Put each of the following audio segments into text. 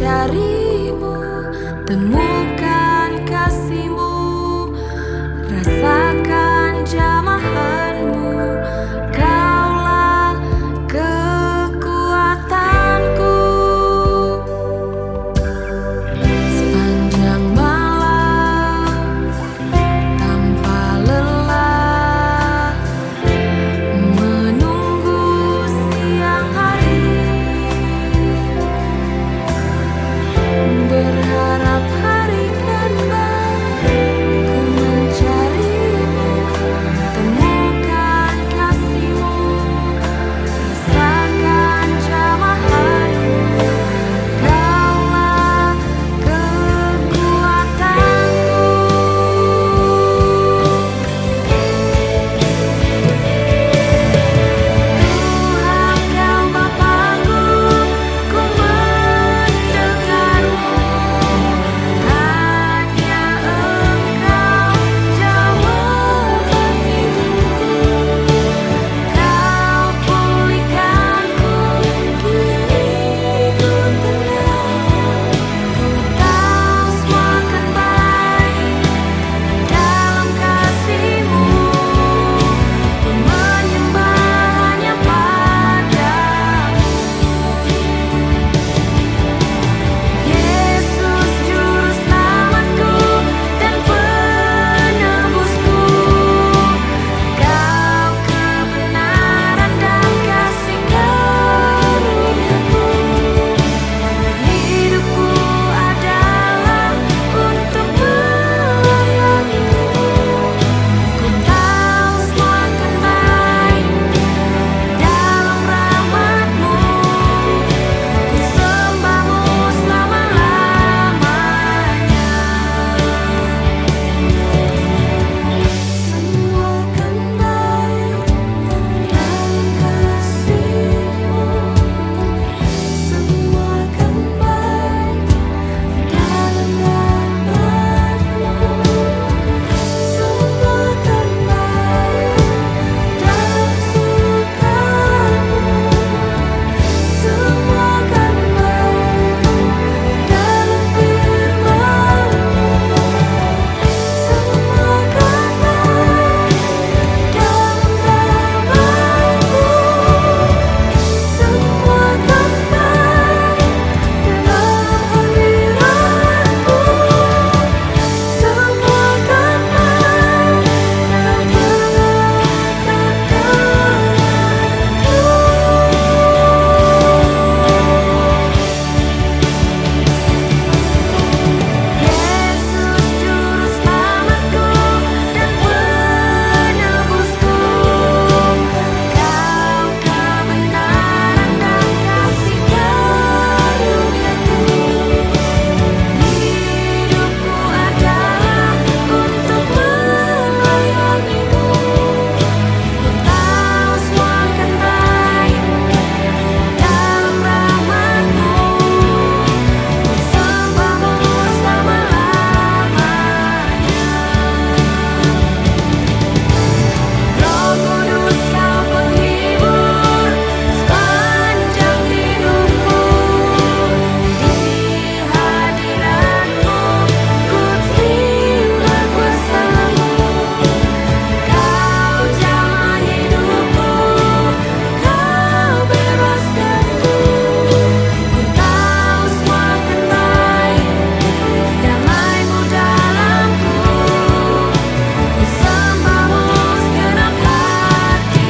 mencarimu, temukan kasihmu, rasakan jamahanmu. Kaulah kekuatanku. Sepanjang malam tanpa lelah, menunggu siang hari, berharap hari kan baik. Ku mencarimu, temukan kasihmu, rasakan jamahanmu. Kaulah kekuatanku. Tuhan, Kau Bapakku, ku mendengarmu. Hanya Engkau jawaban hidupku. Kau pulihkanku, kini ku tenang. Ku tahu semua akan baik dalam kasih-Mu. Ku menyembah hanya Padamu. Yesus Juru Selamatku dan Penebusku, Kau kebenaran dan kasih karunia-Ku. Hidupku adalah untuk melayani-Mu. Ku tahu semua akan baik dalam rahmat-Mu. Ku sembah-Mu selama-lamanya. Semua akan baik dalam kasih-Mu. Semua akan baik dalam rahmat-Mu. Semua akan baik dalam suka-Mu. Semua akan baik dalam firman-Mu. Semua akan baik dalam rahmat-Mu. Semua akan baik dalam hadirat-Mu. Semua akan baik dalam Yesus Juru Selamatku dan Penebusku, Kau kebenaran dan kasih karunia-Ku. Hidupku adalah untuk melayani-Mu. Ku tahu semua akan baik dalam rahmat-Mu. Ku sembah-Mu selama-lamanya. Roh Kudus, Kau penghibur sepanjang hidupku. Di hadirat-Mu ku terima kuasa-Mu. Kau jamah hidupku, Kau bebaskanku. Ku tahu semua akan baik, damai-Mu dalamku. Ku sembah-Mu segenap hatiku.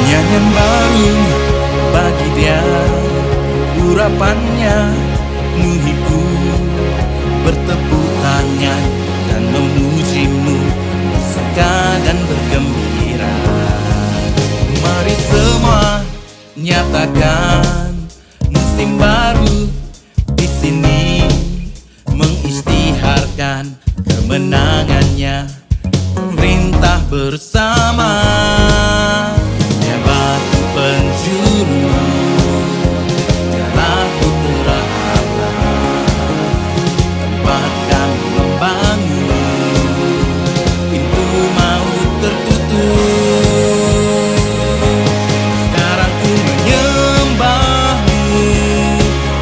Nyanyian baru bagi Dia, urapannya muhiku, bertepuk tangan dan memuji-Mu, bersuka dan bergembira. Mari semua nyatakan musim baru di sini, mengisytiharkan kemenangannya, memerintah bersama. Dia batu penjuru, dialah putra Allah, tempat kami membangun, pintu maut tertutup. Sekarang ku menyembahmu,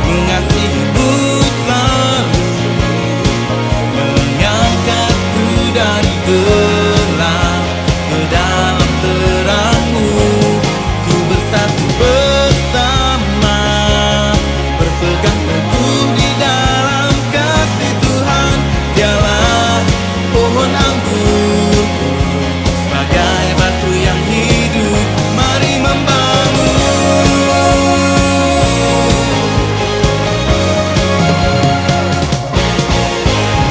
mengasihimu selalu, mengangkatku dari gelap ke dalam terangmu. Ku bersatu bersama, berpegang teguh di dalam kasih Tuhan. Dialah pohon anggurku, sebagai batu yang hidup, mari membangun.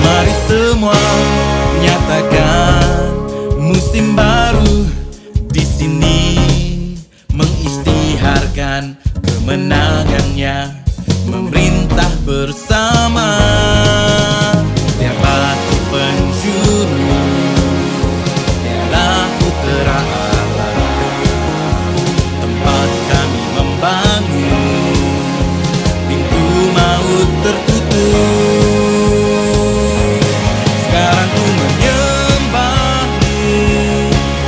Mari semua nyatakan musim baru di sini, mengisytiharkan kemenangannya, memerintah bersama. Dia batu penjuru, dialah putra Allah, tempat kami membangun, pintu maut tertutup. Sekarang ku menyembahmu,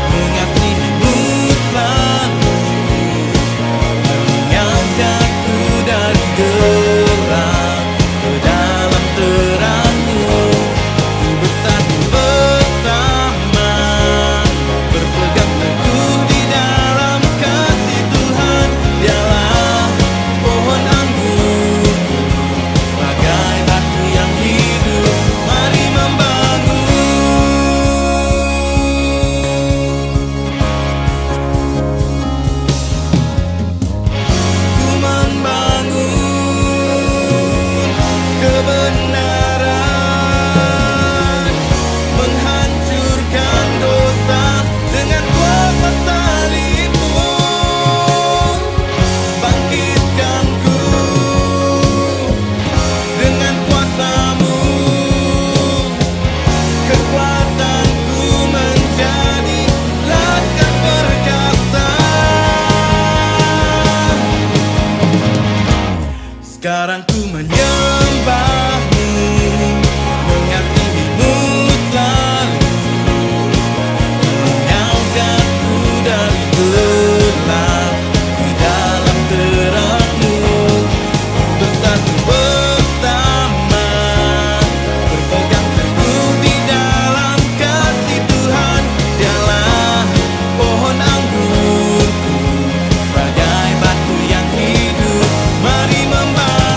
mengasihimu selalu, mengangkatku dari gelap ke dalam terangmu. Ku bersatu bersama, berpegang teguh di dalam kasih Tuhan. Dialah pohon anggurku, sebagai batu yang hidup, mari membangun. Ku membangun kebenaran, menghancurkan dosa dengan kuasa salibmu. Bangkitkanku dengan kuasamu, kekuatanku menjadi laskar perkasa. Sekarang ku menyembahmu, mengasihimu selalu, mengangkatku dari gelap ke dalam terangmu. Bersatu bersama, berpegang teguh di dalam kasih Tuhan. Dialah pohon anggurku, sebagai batu yang hidup, mari membangun.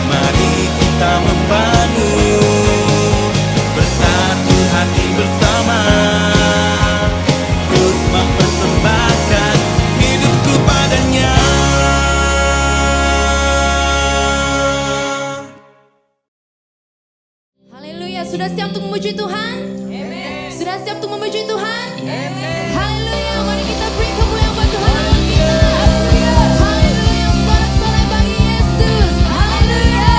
Mari kita membangun, bersatu hati bersama, untuk mempersembahkan hidupku padanya. Haleluya, sudah siap untuk memuji Tuhan? Sudah siap untuk memuji Tuhan? Haleluya, mari kita beri kemuliaan buat Tuhan Allah kita. Haleluya, sorak-sorai bagi Yesus. Haleluya.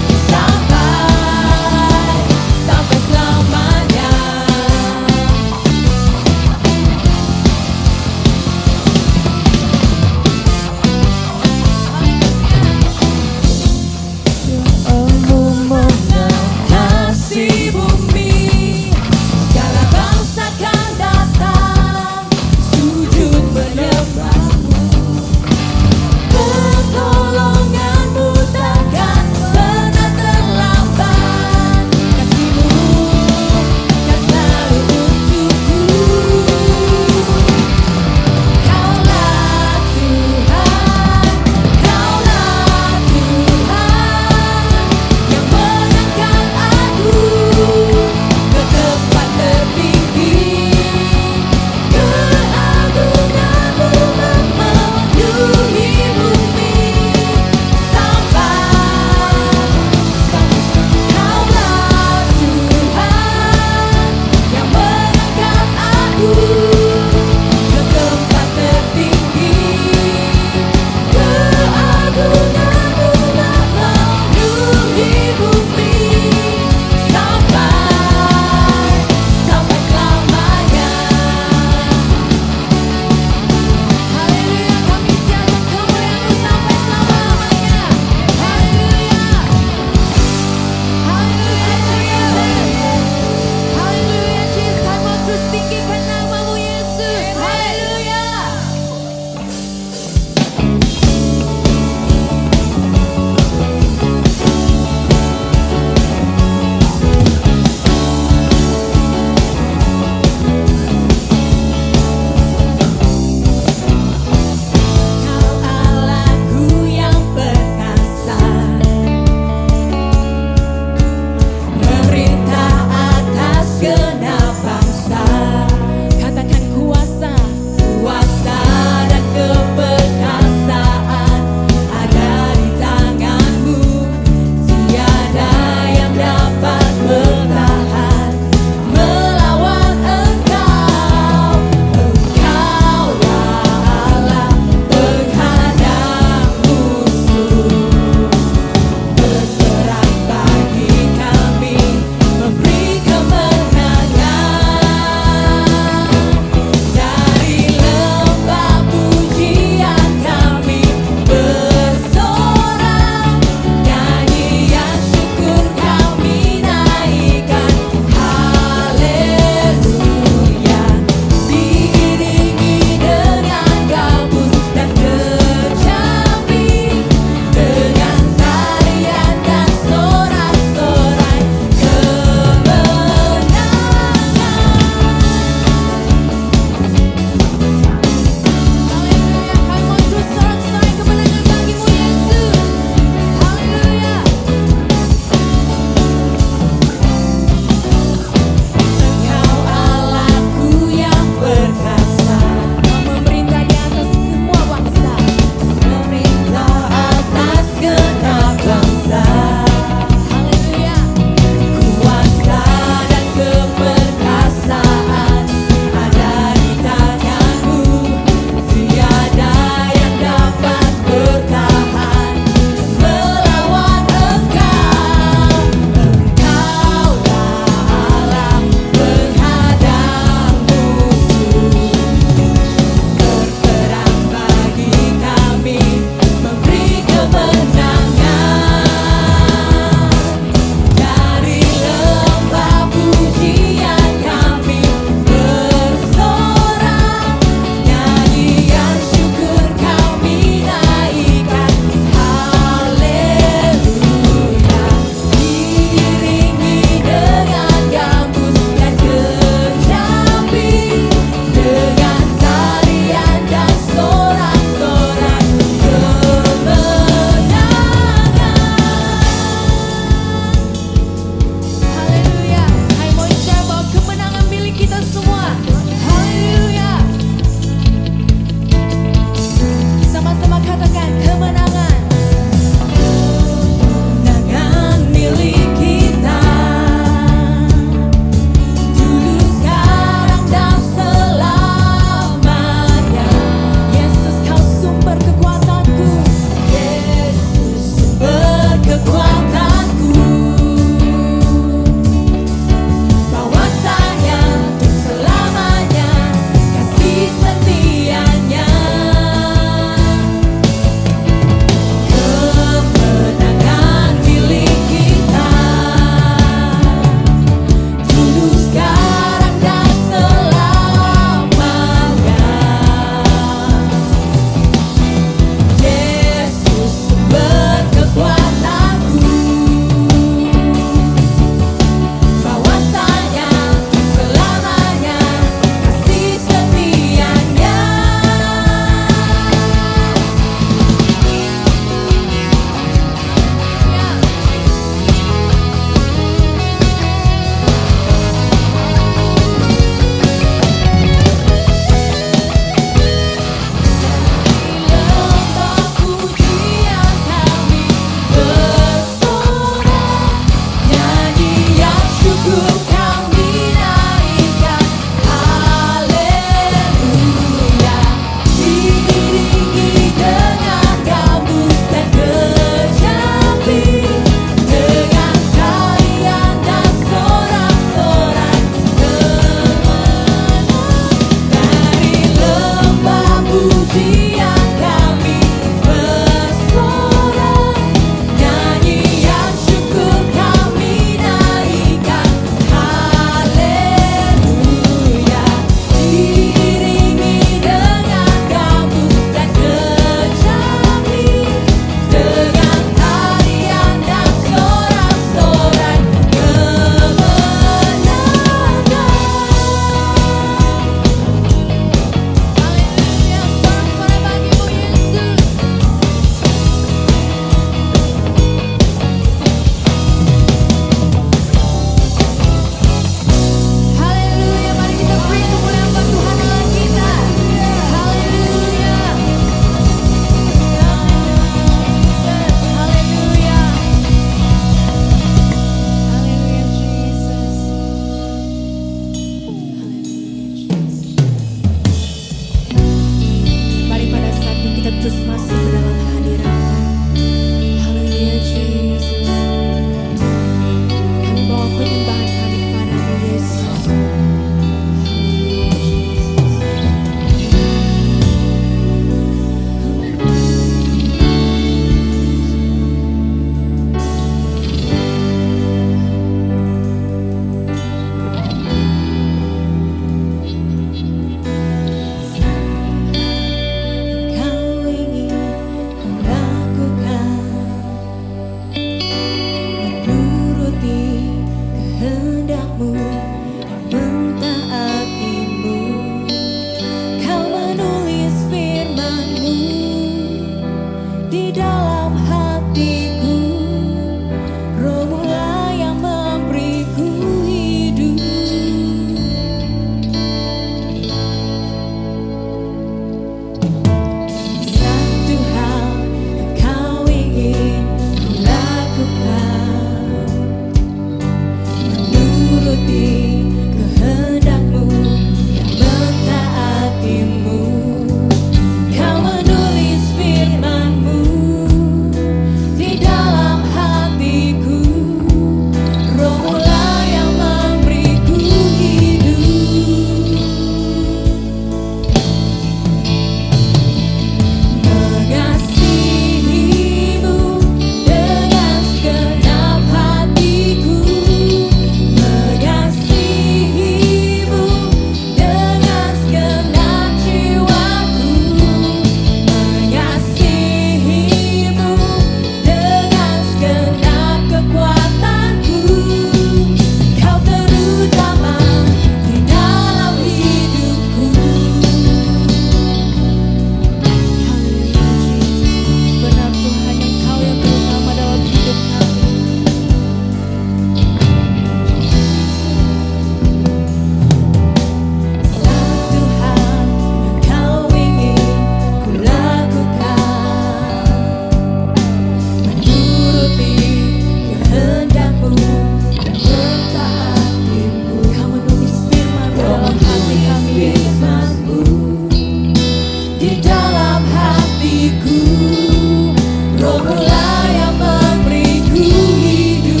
Kamulah yang memberiku hidup.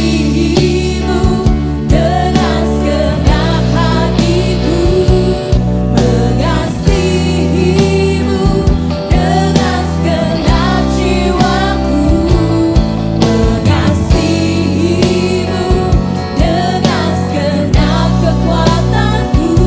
Mengasihimu dengan segenap hatiku, mengasihimu dengan segenap jiwaku, mengasihimu dengan segenap kekuatanku.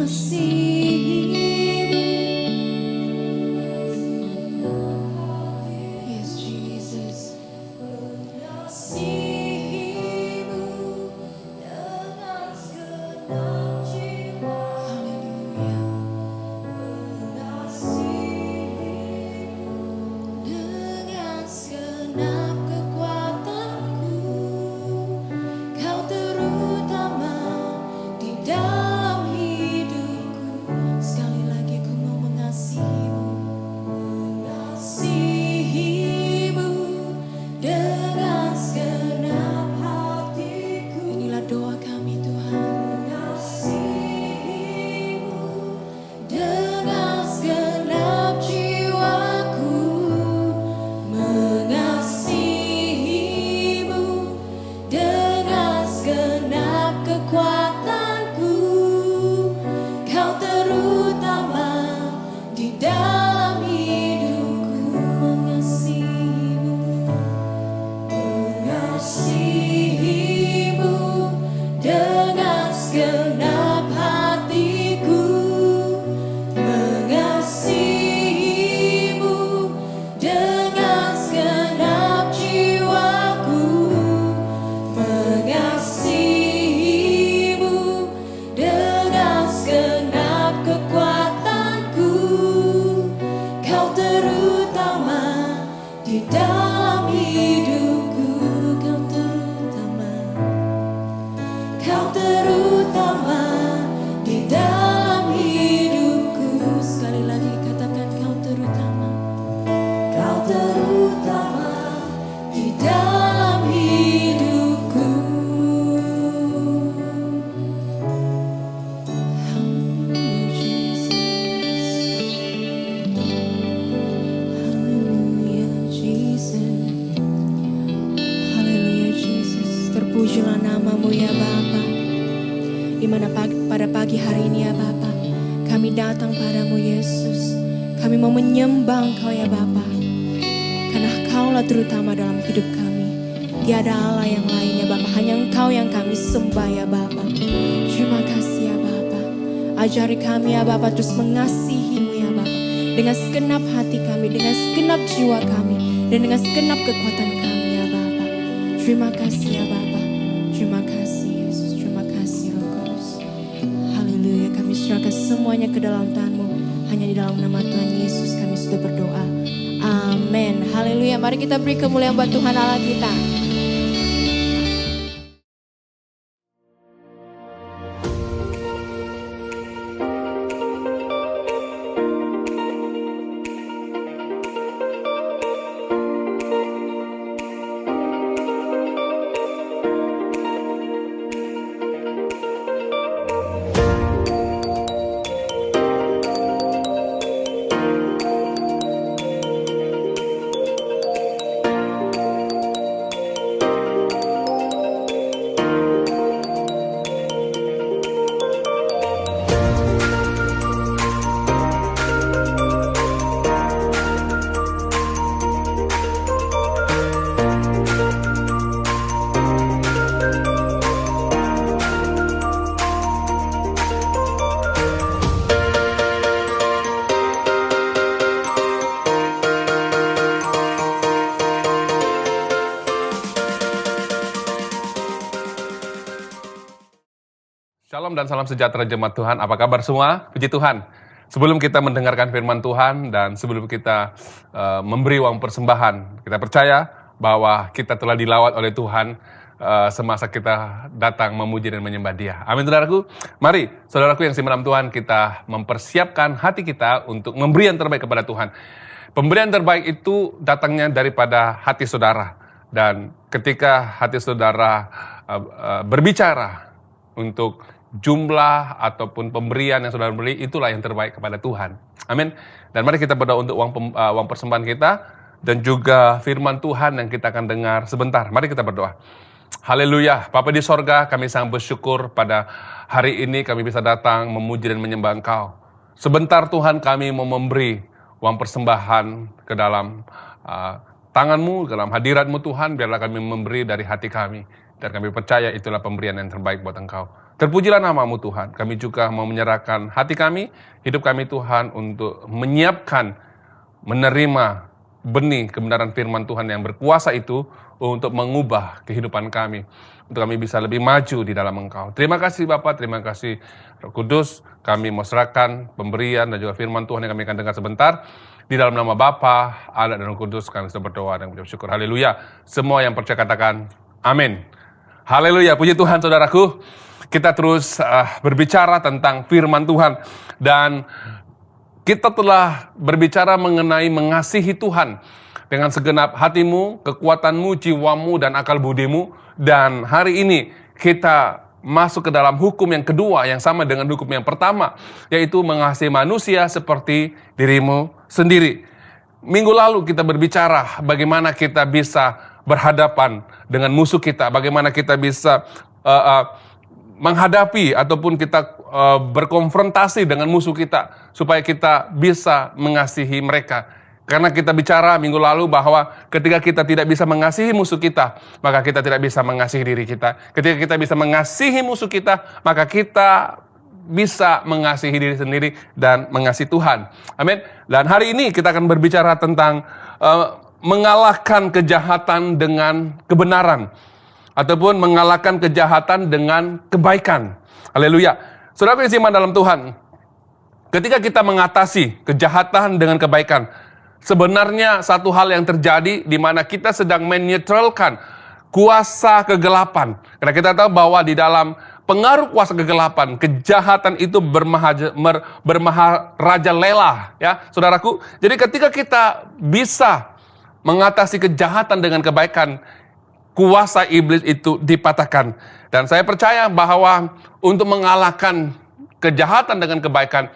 Yes, Jesus. Mengasihimu dengan segenap jiwa. Haleluya. Mengasihimu dengan segenap kekuatanku. Kau terutama di dalam hidupku. Sekali lagi ku mau mengasihimu. Mengasihimu dengan segenap hatiku. Inilah doa kami Tuhan. Mengasihimu dengan segenap jiwaku. Mengasihimu dengan segenap kekuatanku. Kau terutama di dalam hidupku. Mengasihimu. Mengasihimu dengan segenap hatiku. Mengasihimu dengan segenap jiwaku. Mengasihimu dengan segenap kekuatanku. Kau terutama di dalam hidupku. Kau terutama di dalam hidupku. Sekali lagi katakan kau terutama. Kau terutama di dalam hidupku. Hallelujah, Jesus. Haleluya Jesus. Terpujilah namamu ya Bapa. Di mana pada pagi hari ini ya Bapa, kami datang padamu Yesus. Kami mau menyembah Engkau ya Bapa. Karena Engkaulah terutama dalam hidup kami. Tiada Allah yang lain ya Bapa, hanya Engkau yang kami sembah ya Bapa. Terima kasih ya Bapa. Ajari kami ya Bapa terus mengasihimu ya Bapa. Dengan segenap hati kami, dengan segenap jiwa kami, dan dengan segenap kekuatan kami ya Bapa. Terima kasih ya Bapa. Terima kasih Yesus. Terima kasih Roh Kudus. Haleluya. Kami serahkan semuanya ke dalam Tuhan-Mu. Hanya di dalam nama Tuhan Yesus kami sudah berdoa. Amin. Haleluya. Mari kita beri kemuliaan buat Tuhan Allah kita. Shalom dan salam sejahtera jemaat Tuhan. Apa kabar semua? Puji Tuhan. Sebelum kita mendengarkan firman Tuhan dan sebelum kita memberi uang persembahan, kita percaya bahwa kita telah dilawat oleh Tuhan semasa kita datang memuji dan menyembah Dia. Amin, saudaraku. Mari, saudaraku yang dalam Tuhan, kita mempersiapkan hati kita untuk memberi yang terbaik kepada Tuhan. Pemberian terbaik itu datangnya daripada hati saudara. Dan ketika hati saudara berbicara untuk jumlah ataupun pemberian yang saudara beri, itulah yang terbaik kepada Tuhan. Amin. Dan mari kita berdoa untuk uang persembahan kita dan juga firman Tuhan yang kita akan dengar sebentar. Mari kita berdoa. Haleluya. Bapa di sorga, kami sangat bersyukur pada hari ini kami bisa datang memuji dan menyembah Engkau. Sebentar Tuhan, kami mau memberi uang persembahan ke dalam tangan-Mu, dalam hadirat-Mu Tuhan. Biarlah kami memberi dari hati kami. Dan kami percaya itulah pemberian yang terbaik buat Engkau. Terpujilah nama-Mu Tuhan. Kami juga mau menyerahkan hati kami, hidup kami Tuhan, untuk menyiapkan, menerima benih kebenaran firman Tuhan yang berkuasa itu untuk mengubah kehidupan kami. Untuk kami bisa lebih maju di dalam Engkau. Terima kasih Bapak, terima kasih Roh Kudus. Kami mau serahkan pemberian dan juga firman Tuhan yang kami akan dengar sebentar. Di dalam nama Bapa, Anak dan Roh Kudus kami sedang berdoa dan mengucap syukur. Haleluya. Semua yang percaya katakan amin. Haleluya, puji Tuhan saudaraku. Kita terus berbicara tentang firman Tuhan. Dan kita telah berbicara mengenai mengasihi Tuhan dengan segenap hatimu, kekuatanmu, jiwamu, dan akal budimu. Dan hari ini kita masuk ke dalam hukum yang kedua yang sama dengan hukum yang pertama, yaitu mengasihi manusia seperti dirimu sendiri. Minggu lalu kita berbicara bagaimana kita bisa berhadapan dengan musuh kita, bagaimana kita bisa menghadapi ataupun kita berkonfrontasi dengan musuh kita supaya kita bisa mengasihi mereka. Karena kita bicara minggu lalu bahwa ketika kita tidak bisa mengasihi musuh kita, maka kita tidak bisa mengasihi diri kita. Ketika kita bisa mengasihi musuh kita, maka kita bisa mengasihi diri sendiri dan mengasihi Tuhan. Amin. Dan hari ini kita akan berbicara tentang mengalahkan kejahatan dengan kebenaran, ataupun mengalahkan kejahatan dengan kebaikan. Haleluya. Saudara yang beriman dalam Tuhan, ketika kita mengatasi kejahatan dengan kebaikan, sebenarnya satu hal yang terjadi di mana kita sedang menetralkan kuasa kegelapan. Karena kita tahu bahwa di dalam pengaruh kuasa kegelapan, kejahatan itu bermaharajalela, ya, saudaraku. Jadi ketika kita bisa mengatasi kejahatan dengan kebaikan, kuasa iblis itu dipatahkan. Dan saya percaya bahwa untuk mengalahkan kejahatan dengan kebaikan,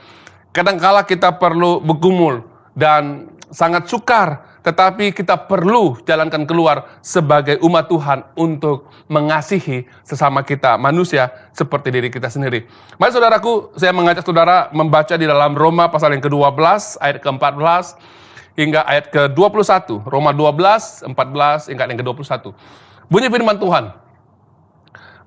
kadangkala kita perlu bergumul dan sangat sukar, tetapi kita perlu jalankan keluar sebagai umat Tuhan untuk mengasihi sesama kita manusia seperti diri kita sendiri. Mari saudaraku, saya mengajak saudara membaca di dalam Roma pasal yang ke-12 ayat ke-14 hingga ayat ke-21. Roma 12, 14 hingga yang ke-21. Bunyi firman Tuhan.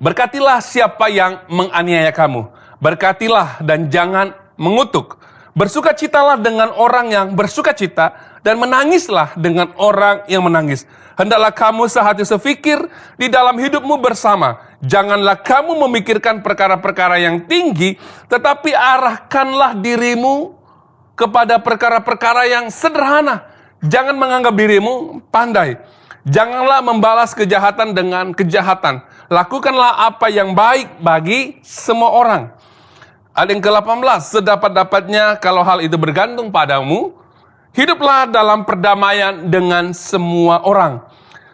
Berkatilah siapa yang menganiaya kamu. Berkatilah dan jangan mengutuk. Bersukacitalah dengan orang yang bersukacita, dan menangislah dengan orang yang menangis. Hendaklah kamu sehati sefikir di dalam hidupmu bersama. Janganlah kamu memikirkan perkara-perkara yang tinggi, tetapi arahkanlah dirimu kepada perkara-perkara yang sederhana. Jangan menganggap dirimu pandai. Janganlah membalas kejahatan dengan kejahatan. Lakukanlah apa yang baik bagi semua orang. Ayat yang ke-18, sedapat-dapatnya kalau hal itu bergantung padamu, hiduplah dalam perdamaian dengan semua orang.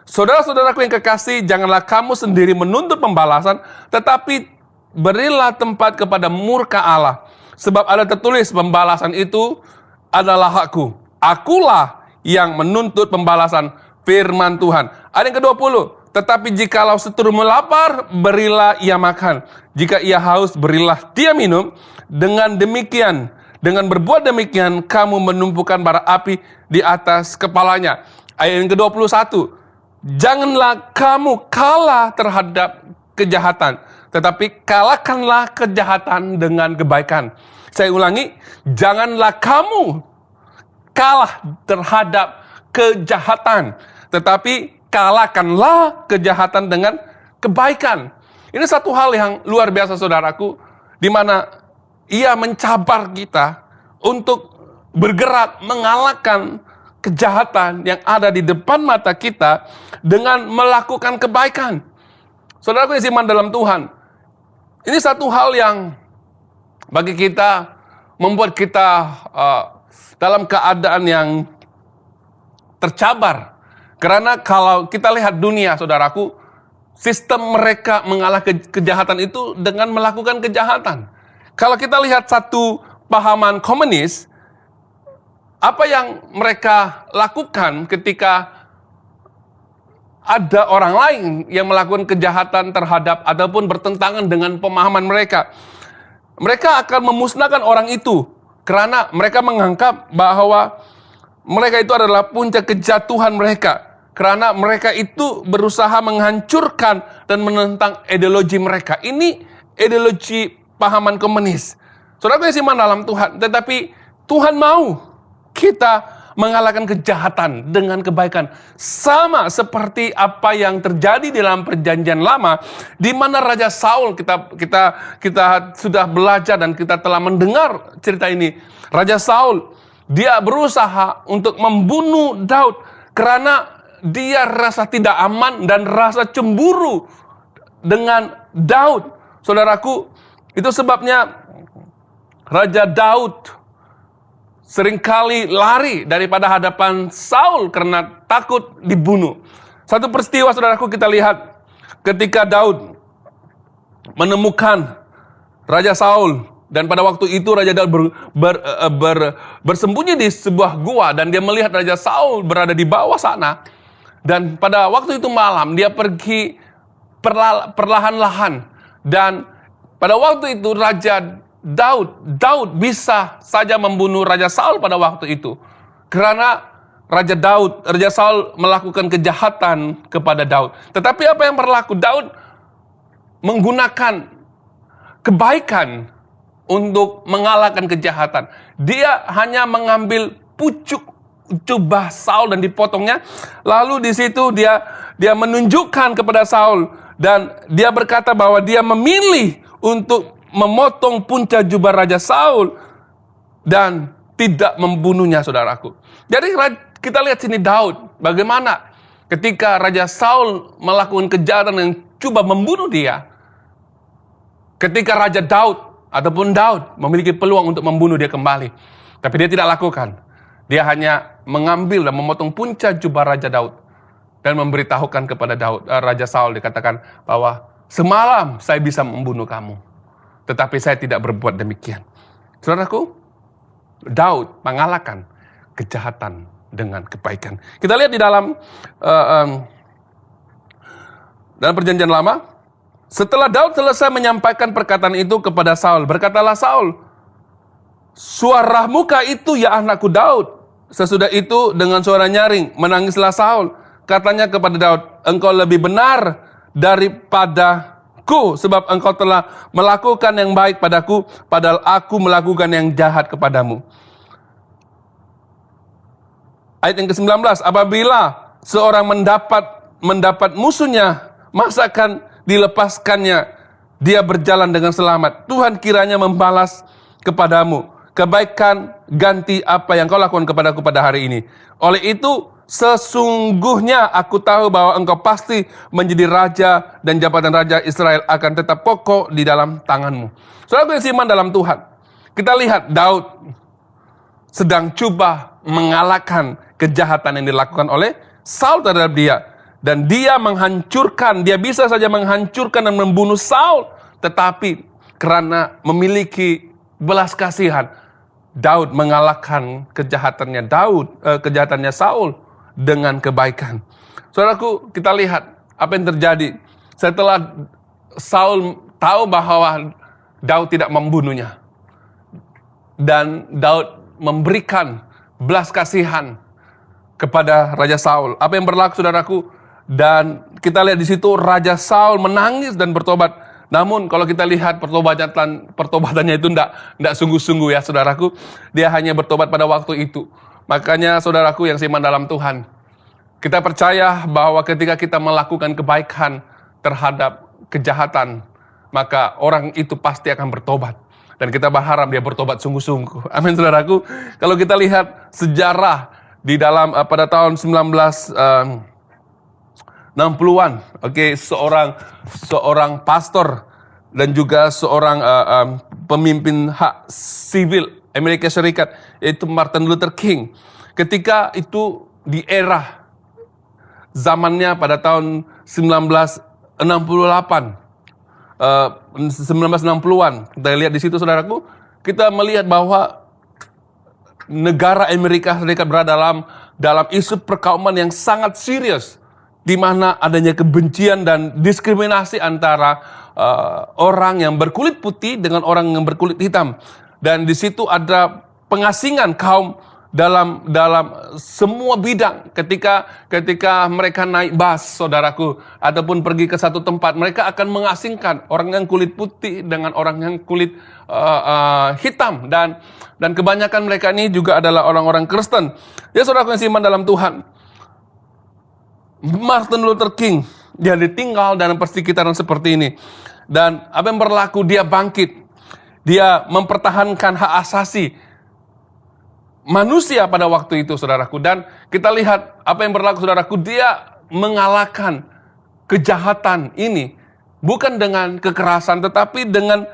Saudara-saudaraku yang kekasih, janganlah kamu sendiri menuntut pembalasan, tetapi berilah tempat kepada murka Allah. Sebab ada tertulis, pembalasan itu adalah hakku. Akulah yang menuntut pembalasan, firman Tuhan. Ayat yang ke-20, tetapi jikalau seterumu lapar, berilah ia makan. Jika ia haus, berilah dia minum. Dengan demikian, dengan berbuat demikian, kamu menumpukan bara api di atas kepalanya. Ayat yang ke-21, janganlah kamu kalah terhadap kejahatan, tetapi kalahkanlah kejahatan dengan kebaikan. Saya ulangi, janganlah kamu kalah terhadap kejahatan, tetapi kalahkanlah kejahatan dengan kebaikan. Ini satu hal yang luar biasa saudaraku, di mana ia mencabar kita untuk bergerak mengalahkan kejahatan yang ada di depan mata kita dengan melakukan kebaikan. Saudaraku yang beriman dalam Tuhan, ini satu hal yang bagi kita membuat kita dalam keadaan yang tercabar. Karena kalau kita lihat dunia, saudaraku, sistem mereka mengalah kejahatan itu dengan melakukan kejahatan. Kalau kita lihat satu pahaman komunis, apa yang mereka lakukan ketika ada orang lain yang melakukan kejahatan terhadap ataupun bertentangan dengan pemahaman mereka, mereka akan memusnahkan orang itu karena mereka menganggap bahwa mereka itu adalah puncak kejatuhan mereka. Karena mereka itu berusaha menghancurkan dan menentang ideologi mereka. Ini ideologi pahaman komunis. Saudara yang iman dalam Tuhan, tetapi Tuhan mau kita mengalahkan kejahatan dengan kebaikan. Sama seperti apa yang terjadi dalam perjanjian lama, di mana Raja Saul, kita sudah belajar dan kita telah mendengar cerita ini. Raja Saul, dia berusaha untuk membunuh Daud karena dia rasa tidak aman dan rasa cemburu dengan Daud. Saudaraku, itu sebabnya Raja Daud seringkali lari daripada hadapan Saul karena takut dibunuh. Satu peristiwa, saudaraku, kita lihat ketika Daud menemukan Raja Saul. Dan pada waktu itu Raja Daud bersembunyi di sebuah gua dan dia melihat Raja Saul berada di bawah sana. Dan pada waktu itu malam dia pergi perlahan-lahan. Dan pada waktu itu Raja Daud bisa saja membunuh Raja Saul pada waktu itu. Karena Raja Saul melakukan kejahatan kepada Daud. Tetapi apa yang berlaku? Daud menggunakan kebaikan untuk mengalahkan kejahatan. Dia hanya mengambil pucuk jubah Saul dan dipotongnya. Lalu di situ dia menunjukkan kepada Saul dan dia berkata bahwa dia memilih untuk memotong punca jubah Raja Saul dan tidak membunuhnya, saudaraku. Jadi kita lihat sini Daud bagaimana ketika Raja Saul melakukan kejahatan yang coba membunuh dia. Ketika Raja Daud memiliki peluang untuk membunuh dia kembali. Tapi dia tidak lakukan. Dia hanya mengambil dan memotong punca jubah Raja Daud. Dan memberitahukan kepada Raja Saul, dikatakan bahwa semalam saya bisa membunuh kamu. Tetapi saya tidak berbuat demikian. Saudaraku, Daud mengalahkan kejahatan dengan kebaikan. Kita lihat di dalam perjanjian lama. Setelah Daud selesai menyampaikan perkataan itu kepada Saul, berkatalah Saul, "Suaramu kah itu ya anakku Daud?" Sesudah itu dengan suara nyaring menangislah Saul. Katanya kepada Daud, "Engkau lebih benar daripadaku, sebab engkau telah melakukan yang baik padaku, padahal aku melakukan yang jahat kepadamu." Ayat yang ke-19, apabila seorang mendapat musuhnya, masakan dilepaskannya, dia berjalan dengan selamat. Tuhan kiranya membalas kepadamu kebaikan ganti apa yang kau lakukan kepadaku pada hari ini. Oleh itu, sesungguhnya aku tahu bahwa engkau pasti menjadi raja dan jabatan raja Israel akan tetap kokoh di dalam tanganmu. Saudara yang iman dalam Tuhan, kita lihat Daud sedang coba mengalahkan kejahatan yang dilakukan oleh Saul terhadap dia. Dan dia bisa saja menghancurkan dan membunuh Saul. Tetapi karena memiliki belas kasihan, Daud mengalahkan kejahatannya Saul dengan kebaikan. Saudaraku, kita lihat apa yang terjadi setelah Saul tahu bahwa Daud tidak membunuhnya. Dan Daud memberikan belas kasihan kepada Raja Saul. Apa yang berlaku, saudaraku? Dan kita lihat di situ Raja Saul menangis dan bertobat. Namun kalau kita lihat pertobatannya itu tidak sungguh-sungguh ya, saudaraku. Dia hanya bertobat pada waktu itu. Makanya saudaraku yang seiman dalam Tuhan, kita percaya bahwa ketika kita melakukan kebaikan terhadap kejahatan, maka orang itu pasti akan bertobat. Dan kita berharap dia bertobat sungguh-sungguh. Amin, saudaraku. Kalau kita lihat sejarah di dalam pada tahun 1960-an, seorang pastor dan juga seorang pemimpin hak sivil Amerika Serikat, yaitu Martin Luther King. Ketika itu di era zamannya pada tahun 1960-an, kita lihat di situ, saudaraku, kita melihat bahwa negara Amerika Serikat berada dalam isu perkauman yang sangat serius, di mana adanya kebencian dan diskriminasi antara orang yang berkulit putih dengan orang yang berkulit hitam. Dan di situ ada pengasingan kaum dalam semua bidang. Ketika mereka naik bus, saudaraku, ataupun pergi ke satu tempat, mereka akan mengasingkan orang yang kulit putih dengan orang yang kulit hitam, dan kebanyakan mereka ini juga adalah orang-orang Kristen. Ya, saudaraku yang seiman dalam Tuhan, Martin Luther King, dia ditinggal dalam persekitaran seperti ini. Dan apa yang berlaku, dia bangkit. Dia mempertahankan hak asasi manusia pada waktu itu, saudaraku. Dan kita lihat apa yang berlaku, saudaraku. Dia mengalahkan kejahatan ini. Bukan dengan kekerasan, tetapi dengan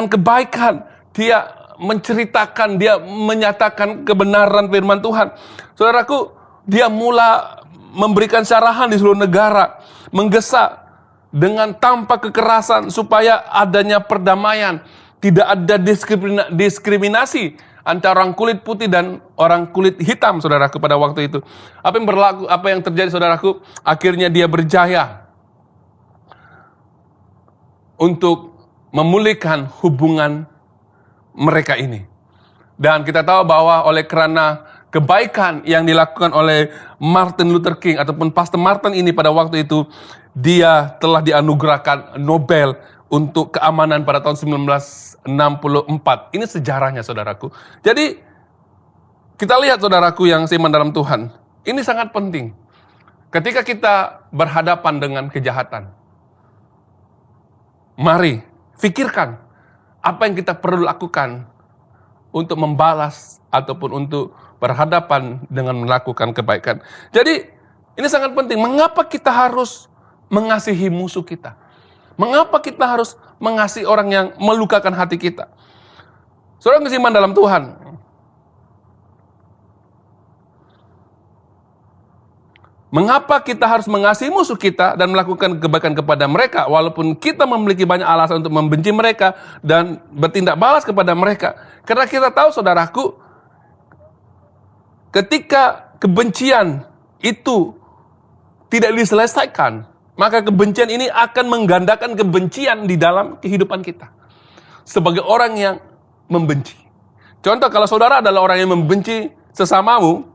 kebaikan. Dia menceritakan, dia menyatakan kebenaran firman Tuhan. Saudaraku, dia mula memberikan syarahan di seluruh negara. Menggesa dengan tanpa kekerasan supaya adanya perdamaian. Tidak ada diskriminasi antara orang kulit putih dan orang kulit hitam, saudaraku, pada waktu itu. Apa yang berlaku, apa yang terjadi, saudaraku? Akhirnya dia berjaya untuk memulihkan hubungan mereka ini. Dan kita tahu bahwa oleh karena kebaikan yang dilakukan oleh Martin Luther King ataupun Pastor Martin ini pada waktu itu, dia telah dianugerahkan Nobel untuk keamanan pada tahun 1964. Ini sejarahnya, saudaraku. Jadi, kita lihat, saudaraku yang seiman dalam Tuhan, ini sangat penting. Ketika kita berhadapan dengan kejahatan, mari pikirkan apa yang kita perlu lakukan untuk membalas ataupun untuk berhadapan dengan melakukan kebaikan. Jadi, ini sangat penting. Mengapa kita harus mengasihi musuh kita? Mengapa kita harus mengasihi orang yang melukakan hati kita? Saudara kesiman dalam Tuhan, mengapa kita harus mengasihi musuh kita dan melakukan kebaikan kepada mereka, walaupun kita memiliki banyak alasan untuk membenci mereka dan bertindak balas kepada mereka? Karena kita tahu, saudaraku, ketika kebencian itu tidak diselesaikan, maka kebencian ini akan menggandakan kebencian di dalam kehidupan kita. Sebagai orang yang membenci. Contoh, kalau saudara adalah orang yang membenci sesamamu,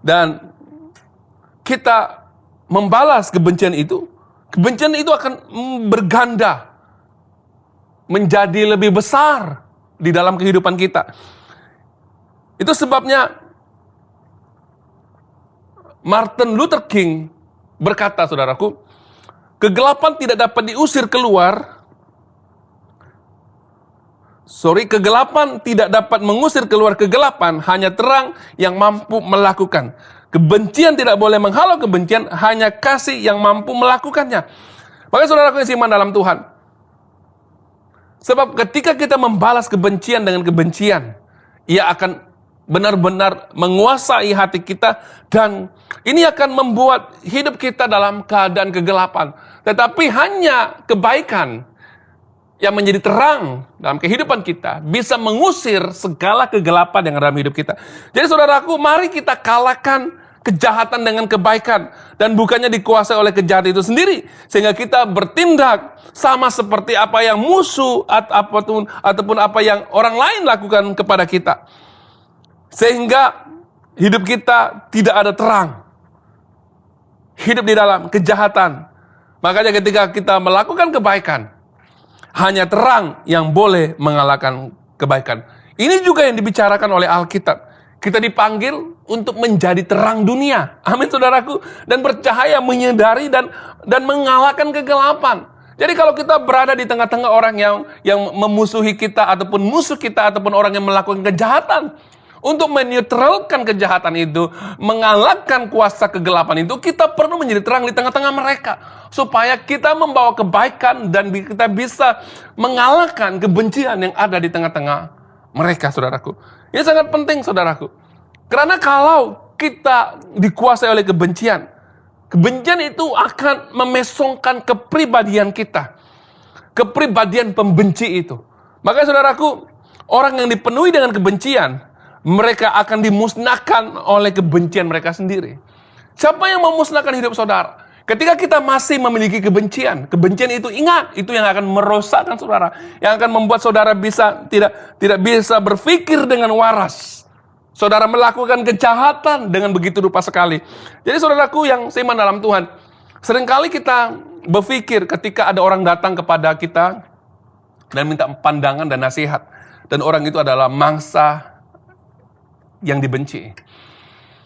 dan kita membalas kebencian itu akan berganda, menjadi lebih besar di dalam kehidupan kita. Itu sebabnya Martin Luther King berkata, saudaraku, kegelapan tidak dapat diusir keluar. Kegelapan tidak dapat mengusir keluar kegelapan, hanya terang yang mampu melakukan. Kebencian tidak boleh menghalau kebencian, hanya kasih yang mampu melakukannya. Makanya, saudaraku yang seiman dalam Tuhan, sebab ketika kita membalas kebencian dengan kebencian, ia akan benar-benar menguasai hati kita, dan ini akan membuat hidup kita dalam keadaan kegelapan. Tetapi hanya kebaikan yang menjadi terang dalam kehidupan kita bisa mengusir segala kegelapan yang ada dalam hidup kita. Jadi, saudaraku, mari kita kalahkan kejahatan dengan kebaikan, dan bukannya dikuasai oleh kejahatan itu sendiri, sehingga kita bertindak sama seperti apa yang musuh ataupun apa yang orang lain lakukan kepada kita. Sehingga hidup kita tidak ada terang. Hidup di dalam kejahatan. Makanya ketika kita melakukan kebaikan, hanya terang yang boleh mengalahkan kebaikan. Ini juga yang dibicarakan oleh Alkitab. Kita dipanggil untuk menjadi terang dunia. Amin, saudaraku. Dan bercahaya, menyadari dan mengalahkan kegelapan. Jadi kalau kita berada di tengah-tengah orang yang memusuhi kita, ataupun musuh kita, ataupun orang yang melakukan kejahatan, untuk menetralkan kejahatan itu, mengalahkan kuasa kegelapan itu, kita perlu menjadi terang di tengah-tengah mereka. Supaya kita membawa kebaikan dan kita bisa mengalahkan kebencian yang ada di tengah-tengah mereka, saudaraku. Ini sangat penting, saudaraku. Karena kalau kita dikuasai oleh kebencian, kebencian itu akan memesongkan kepribadian kita. Kepribadian pembenci itu. Makanya, saudaraku, orang yang dipenuhi dengan kebencian, mereka akan dimusnahkan oleh kebencian mereka sendiri. Siapa yang memusnahkan hidup saudara? Ketika kita masih memiliki kebencian itu, ingat, itu yang akan merosakkan saudara, yang akan membuat saudara tidak bisa berpikir dengan waras. Saudara melakukan kejahatan dengan begitu rupa sekali. Jadi saudaraku yang seiman dalam Tuhan, seringkali kita berpikir ketika ada orang datang kepada kita dan minta pandangan dan nasihat, dan orang itu adalah mangsa yang dibenci.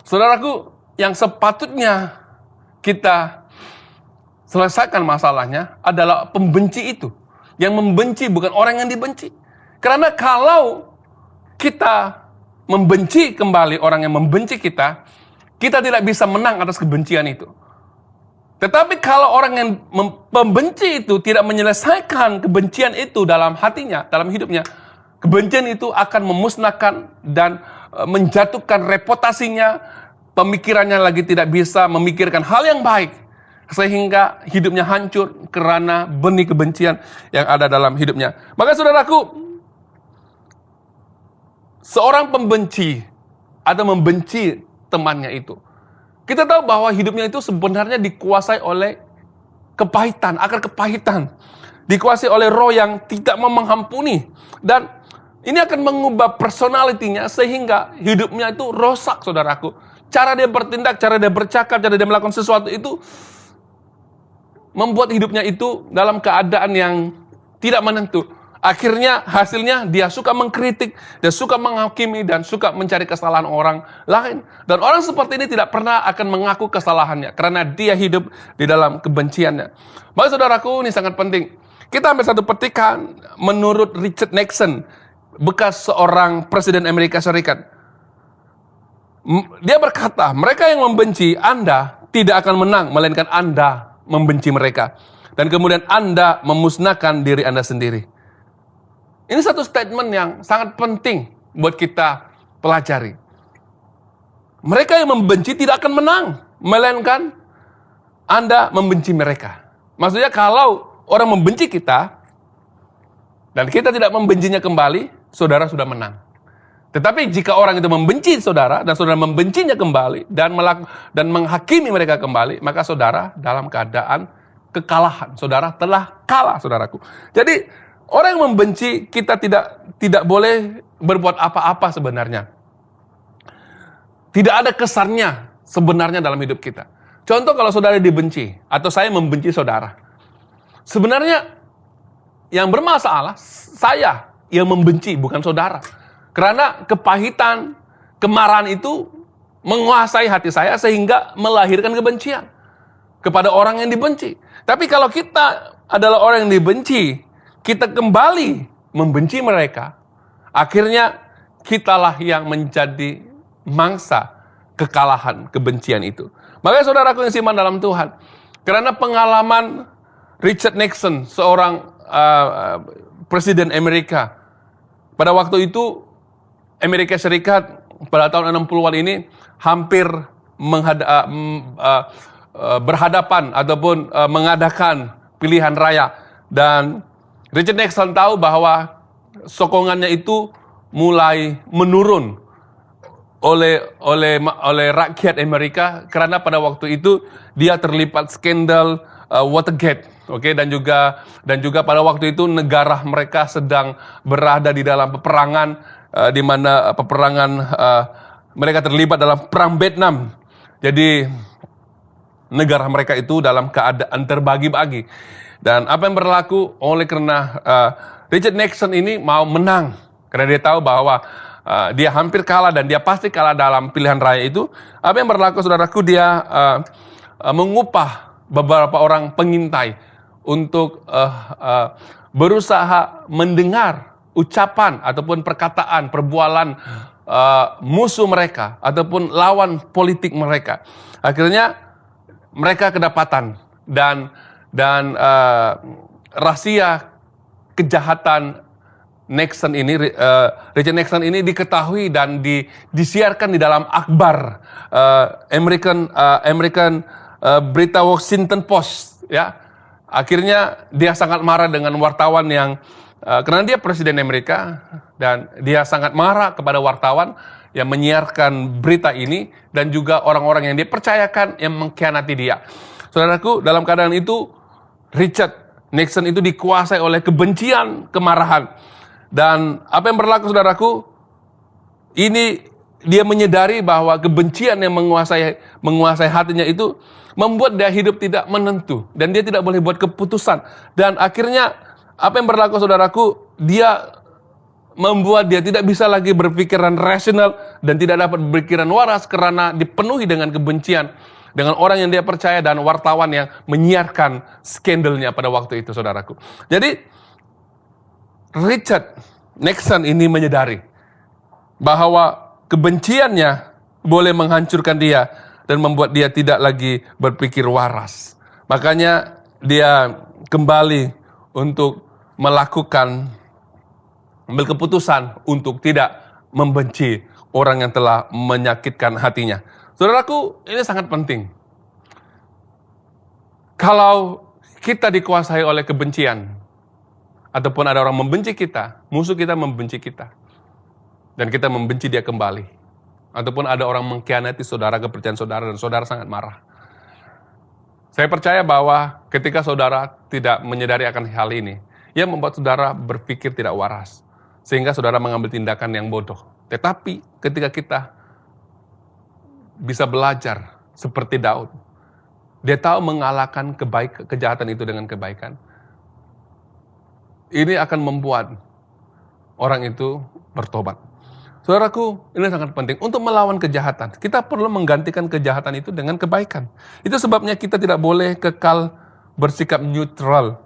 Saudaraku, yang sepatutnya kita selesaikan masalahnya adalah pembenci itu. Yang membenci bukan orang yang dibenci. Karena kalau kita membenci kembali orang yang membenci kita, kita tidak bisa menang atas kebencian itu. Tetapi kalau orang yang membenci itu tidak menyelesaikan kebencian itu dalam hatinya, dalam hidupnya, kebencian itu akan memusnahkan dan menjatuhkan reputasinya, pemikirannya lagi tidak bisa memikirkan hal yang baik, sehingga hidupnya hancur karena benih kebencian yang ada dalam hidupnya. Maka saudaraku, seorang pembenci atau membenci temannya itu, kita tahu bahwa hidupnya itu sebenarnya dikuasai oleh kepahitan, akar kepahitan, dikuasai oleh roh yang tidak mau mengampuni, dan ini akan mengubah personalitinya sehingga hidupnya itu rosak, saudaraku. Cara dia bertindak, cara dia bercakap, cara dia melakukan sesuatu itu membuat hidupnya itu dalam keadaan yang tidak menentu. Akhirnya hasilnya dia suka mengkritik, dia suka menghakimi, dan suka mencari kesalahan orang lain. Dan orang seperti ini tidak pernah akan mengaku kesalahannya karena dia hidup di dalam kebenciannya. Maka saudaraku, ini sangat penting. Kita ambil satu petikan menurut Richard Nixon, bekas seorang presiden Amerika Serikat. Dia berkata, mereka yang membenci Anda tidak akan menang, melainkan Anda membenci mereka. Dan kemudian Anda memusnahkan diri Anda sendiri. Ini satu statement yang sangat penting buat kita pelajari. Mereka yang membenci tidak akan menang, melainkan Anda membenci mereka. Maksudnya kalau orang membenci kita, dan kita tidak membencinya kembali, saudara sudah menang. Tetapi jika orang itu membenci saudara, dan saudara membencinya kembali, dan menghakimi mereka kembali, maka saudara dalam keadaan kekalahan. Saudara telah kalah, saudaraku. Jadi, orang yang membenci kita tidak boleh berbuat apa-apa sebenarnya. Tidak ada kesannya sebenarnya dalam hidup kita. Contoh kalau saudara dibenci, atau saya membenci saudara. Sebenarnya yang bermasalah, saya yang membenci, bukan saudara. Karena kepahitan, kemarahan itu menguasai hati saya sehingga melahirkan kebencian kepada orang yang dibenci. Tapi kalau kita adalah orang yang dibenci, kita kembali membenci mereka, akhirnya kitalah yang menjadi mangsa kekalahan kebencian itu. Makanya saudaraku yang seiman dalam Tuhan, karena pengalaman Richard Nixon, seorang presiden Amerika, pada waktu itu Amerika Serikat pada tahun 60-an ini hampir berhadapan ataupun mengadakan pilihan raya, dan Richard Nixon tahu bahwa sokongannya itu mulai menurun oleh rakyat Amerika karena pada waktu itu dia terlibat skandal Watergate, dan juga pada waktu itu negara mereka sedang berada di dalam peperangan, di mana mereka terlibat dalam perang Vietnam. Jadi negara mereka itu dalam keadaan terbagi-bagi. Dan apa yang berlaku oleh karena Richard Nixon ini mau menang, karena dia tahu bahwa dia hampir kalah dan dia pasti kalah dalam pilihan raya itu. Apa yang berlaku, saudaraku, dia mengupah beberapa orang pengintai untuk berusaha mendengar ucapan ataupun perkataan, perbualan musuh mereka ataupun lawan politik mereka. Akhirnya mereka kedapatan dan rahasia kejahatan Nixon ini, Richard Nixon ini diketahui dan disiarkan di dalam akhbar American berita Washington Post, ya. Akhirnya dia sangat marah dengan wartawan yang karena dia presiden Amerika, dan dia sangat marah kepada wartawan yang menyiarkan berita ini dan juga orang-orang yang dia percayakan yang mengkhianati dia. Saudaraku, dalam keadaan itu Richard Nixon itu dikuasai oleh kebencian, kemarahan. Dan apa yang berlaku, saudaraku, ini dia menyadari bahwa kebencian yang menguasai hatinya itu membuat dia hidup tidak menentu dan dia tidak boleh buat keputusan. Dan akhirnya apa yang berlaku saudaraku, dia membuat dia tidak bisa lagi berpikiran rasional dan tidak dapat berpikiran waras karena dipenuhi dengan kebencian dengan orang yang dia percaya dan wartawan yang menyiarkan skandalnya pada waktu itu, saudaraku. Jadi Richard Nixon ini menyadari bahwa kebenciannya boleh menghancurkan dia dan membuat dia tidak lagi berpikir waras. Makanya dia kembali untuk ambil keputusan untuk tidak membenci orang yang telah menyakitkan hatinya. Saudaraku, ini sangat penting. Kalau kita dikuasai oleh kebencian, ataupun ada orang membenci kita, musuh kita membenci kita, dan kita membenci dia kembali, ataupun ada orang mengkhianati saudara, kepercayaan saudara, dan saudara sangat marah. Saya percaya bahwa ketika saudara tidak menyadari akan hal ini, ia membuat saudara berpikir tidak waras, sehingga saudara mengambil tindakan yang bodoh. Tetapi ketika kita bisa belajar seperti Daud, dia tahu mengalahkan kejahatan itu dengan kebaikan. Ini akan membuat orang itu bertobat. Saudaraku, ini sangat penting. Untuk melawan kejahatan, kita perlu menggantikan kejahatan itu dengan kebaikan. Itu sebabnya kita tidak boleh kekal bersikap neutral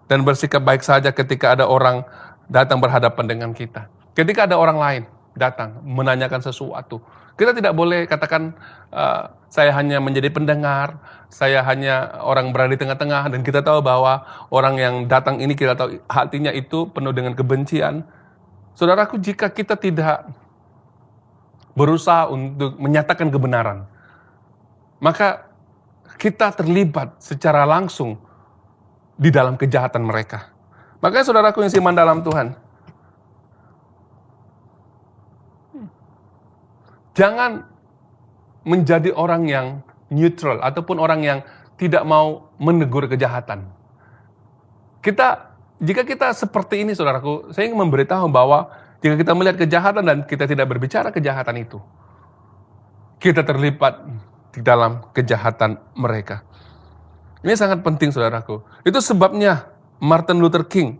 dan bersikap baik saja ketika ada orang datang berhadapan dengan kita. Ketika ada orang lain datang menanyakan sesuatu, kita tidak boleh katakan saya hanya menjadi pendengar, saya hanya orang berada di tengah-tengah, dan kita tahu bahwa orang yang datang ini kita tahu hatinya itu penuh dengan kebencian. Saudaraku, jika kita tidak berusaha untuk menyatakan kebenaran, maka kita terlibat secara langsung di dalam kejahatan mereka. Makanya saudaraku yang seiman dalam Tuhan, jangan menjadi orang yang neutral ataupun orang yang tidak mau menegur kejahatan. Jika kita seperti ini, saudaraku, saya ingin memberitahu bahwa jika kita melihat kejahatan dan kita tidak berbicara kejahatan itu, kita terlibat di dalam kejahatan mereka. Ini sangat penting, saudaraku. Itu sebabnya Martin Luther King,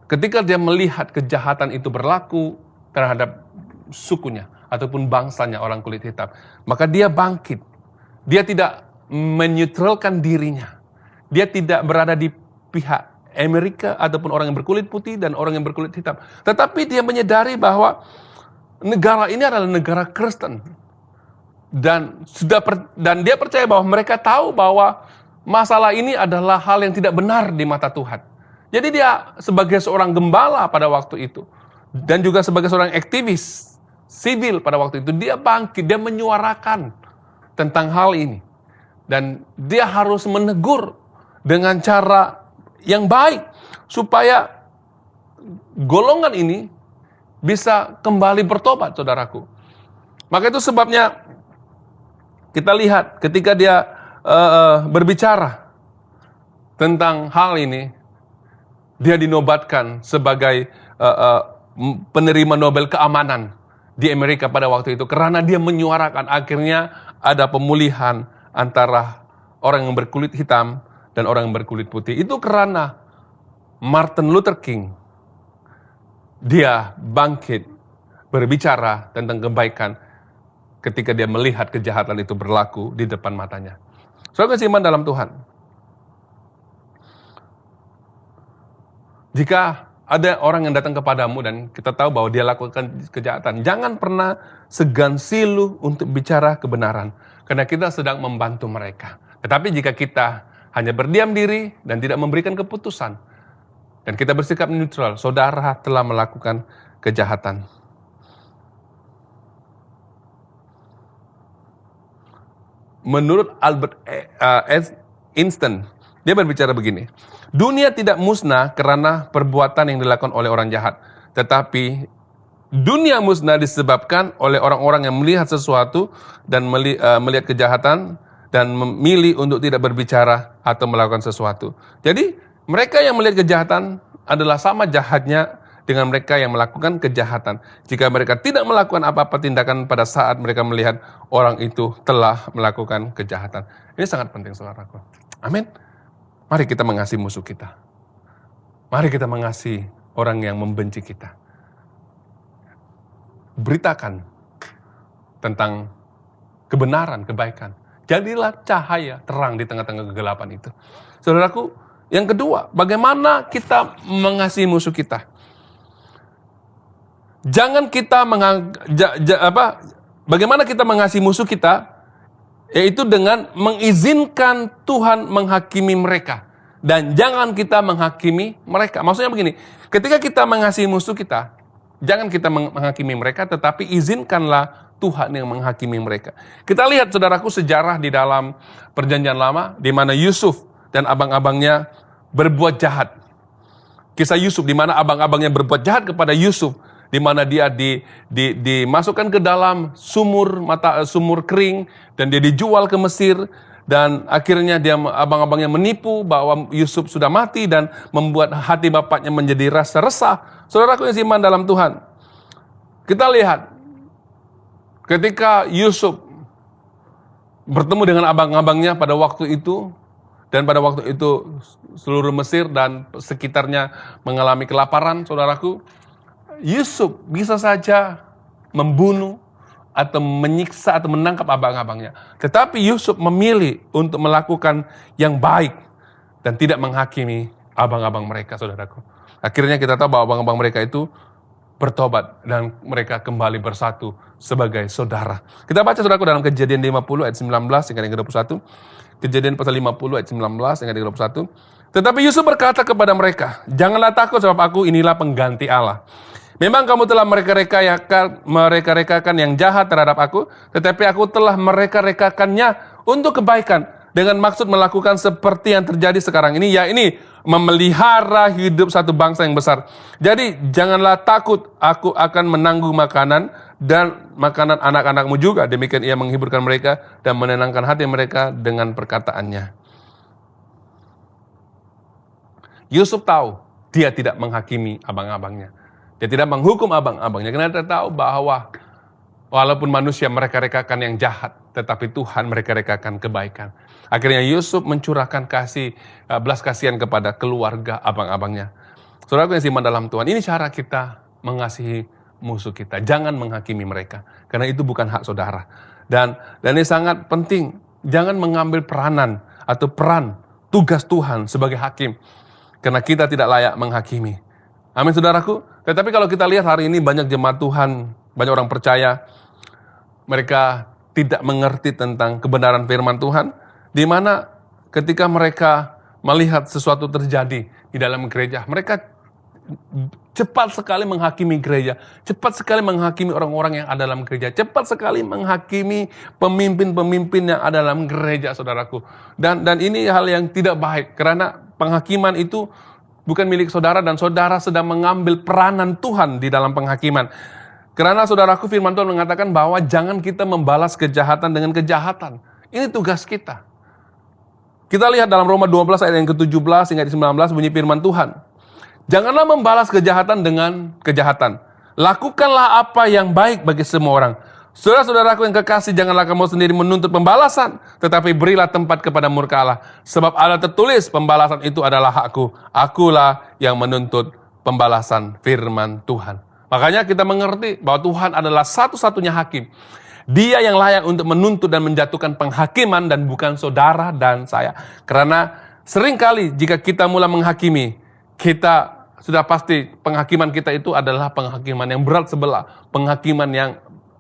ketika dia melihat kejahatan itu berlaku terhadap sukunya ataupun bangsanya orang kulit hitam, maka dia bangkit. Dia tidak menyutralkan dirinya. Dia tidak berada di pihak Amerika ataupun orang yang berkulit putih dan orang yang berkulit hitam. Tetapi dia menyadari bahwa negara ini adalah negara Kristen. Dan dia percaya bahwa mereka tahu bahwa masalah ini adalah hal yang tidak benar di mata Tuhan. Jadi dia sebagai seorang gembala pada waktu itu, dan juga sebagai seorang aktivis sivil pada waktu itu, dia bangkit, dia menyuarakan tentang hal ini. Dan dia harus menegur dengan cara yang baik, supaya golongan ini bisa kembali bertobat, saudaraku. Maka itu sebabnya kita lihat ketika dia berbicara tentang hal ini, dia dinobatkan sebagai penerima Nobel Keamanan di Amerika pada waktu itu, karena dia menyuarakan akhirnya ada pemulihan antara orang yang berkulit hitam dan orang yang berkulit putih. Itu karena Martin Luther King, dia bangkit berbicara tentang kebaikan ketika dia melihat kejahatan itu berlaku di depan matanya. Saudara seiman dalam Tuhan, jika ada orang yang datang kepadamu dan kita tahu bahwa dia lakukan kejahatan, jangan pernah segan silu untuk bicara kebenaran, karena kita sedang membantu mereka. Tetapi jika kita hanya berdiam diri dan tidak memberikan keputusan, dan kita bersikap neutral, saudara telah melakukan kejahatan. Menurut Albert Einstein, dia berbicara begini: dunia tidak musnah karena perbuatan yang dilakukan oleh orang jahat, tetapi dunia musnah disebabkan oleh orang-orang yang melihat sesuatu dan melihat kejahatan dan memilih untuk tidak berbicara atau melakukan sesuatu. Jadi mereka yang melihat kejahatan adalah sama jahatnya dengan mereka yang melakukan kejahatan. Jika mereka tidak melakukan apa-apa tindakan pada saat mereka melihat orang itu telah melakukan kejahatan. Ini sangat penting, saudaraku. Amin. Mari kita mengasihi musuh kita. Mari kita mengasihi orang yang membenci kita. Beritakan tentang kebenaran, kebaikan. Jadilah cahaya terang di tengah-tengah kegelapan itu. Saudaraku, yang kedua, bagaimana kita mengasihi musuh kita? Jangan kita bagaimana kita mengasihi musuh kita, yaitu dengan mengizinkan Tuhan menghakimi mereka. Dan jangan kita menghakimi mereka. Maksudnya begini, ketika kita mengasihi musuh kita, jangan kita menghakimi mereka, tetapi izinkanlah Tuhan yang menghakimi mereka. Kita lihat, saudaraku, sejarah di dalam Perjanjian Lama, di mana Yusuf dan abang-abangnya berbuat jahat. Kisah Yusuf, di mana abang-abangnya berbuat jahat kepada Yusuf, di mana dia dimasukkan ke dalam sumur kering, dan dia dijual ke Mesir, dan akhirnya abang-abangnya menipu bahwa Yusuf sudah mati dan membuat hati bapaknya menjadi rasa resah. Saudaraku yang seiman dalam Tuhan, kita lihat ketika Yusuf bertemu dengan abang-abangnya pada waktu itu, dan pada waktu itu seluruh Mesir dan sekitarnya mengalami kelaparan, saudaraku, Yusuf bisa saja membunuh atau menyiksa atau menangkap abang-abangnya. Tetapi Yusuf memilih untuk melakukan yang baik dan tidak menghakimi abang-abang mereka, saudaraku. Akhirnya kita tahu bahwa abang-abang mereka itu bertobat dan mereka kembali bersatu sebagai saudara. Kita baca, saudaraku, dalam Kejadian 50 ayat 19 hingga yang ke-21. Kejadian pasal 50 ayat 19 hingga ke-21. Tetapi Yusuf berkata kepada mereka, "Janganlah takut, sebab aku inilah pengganti Allah. Memang kamu telah mereka-rekakan yang jahat terhadap aku, tetapi aku telah mereka-rekakannya untuk kebaikan, dengan maksud melakukan seperti yang terjadi sekarang ini, yakni memelihara hidup satu bangsa yang besar. Jadi janganlah takut, aku akan menanggung makanan dan makanan anak-anakmu juga." Demikian ia menghiburkan mereka dan menenangkan hati mereka dengan perkataannya. Yusuf tahu dia tidak menghakimi abang-abangnya. Dia tidak menghukum abang-abangnya, karena dia tahu bahwa walaupun manusia mereka-rekakan yang jahat, tetapi Tuhan mereka-rekakan kebaikan. Akhirnya Yusuf mencurahkan belas kasihan kepada keluarga abang-abangnya. Saudara yang seiman dalam Tuhan, ini cara kita mengasihi musuh kita. Jangan menghakimi mereka, karena itu bukan hak saudara. Dan ini sangat penting, jangan mengambil peranan atau peran tugas Tuhan sebagai hakim, karena kita tidak layak menghakimi. Amin, saudaraku. Tetapi kalau kita lihat hari ini banyak jemaat Tuhan, banyak orang percaya, mereka tidak mengerti tentang kebenaran firman Tuhan, di mana ketika mereka melihat sesuatu terjadi di dalam gereja, mereka cepat sekali menghakimi gereja, cepat sekali menghakimi orang-orang yang ada dalam gereja, cepat sekali menghakimi pemimpin-pemimpin yang ada dalam gereja, saudaraku. Dan ini hal yang tidak baik, karena penghakiman itu bukan milik saudara, dan saudara sedang mengambil peranan Tuhan di dalam penghakiman. Karena saudaraku, firman Tuhan mengatakan bahwa jangan kita membalas kejahatan dengan kejahatan. Ini tugas kita. Kita lihat dalam Roma 12 ayat yang ke-17 hingga 19 bunyi firman Tuhan. Janganlah membalas kejahatan dengan kejahatan. Lakukanlah apa yang baik bagi semua orang. Saudara-saudaraku yang kekasih, janganlah kamu sendiri menuntut pembalasan, tetapi berilah tempat kepada murka Allah. Sebab ada tertulis, pembalasan itu adalah hakku. Akulah yang menuntut pembalasan, firman Tuhan. Makanya kita mengerti bahwa Tuhan adalah satu-satunya hakim. Dia yang layak untuk menuntut dan menjatuhkan penghakiman, dan bukan saudara dan saya. Karena seringkali jika kita mulai menghakimi, kita sudah pasti penghakiman kita itu adalah penghakiman yang berat sebelah. Penghakiman yang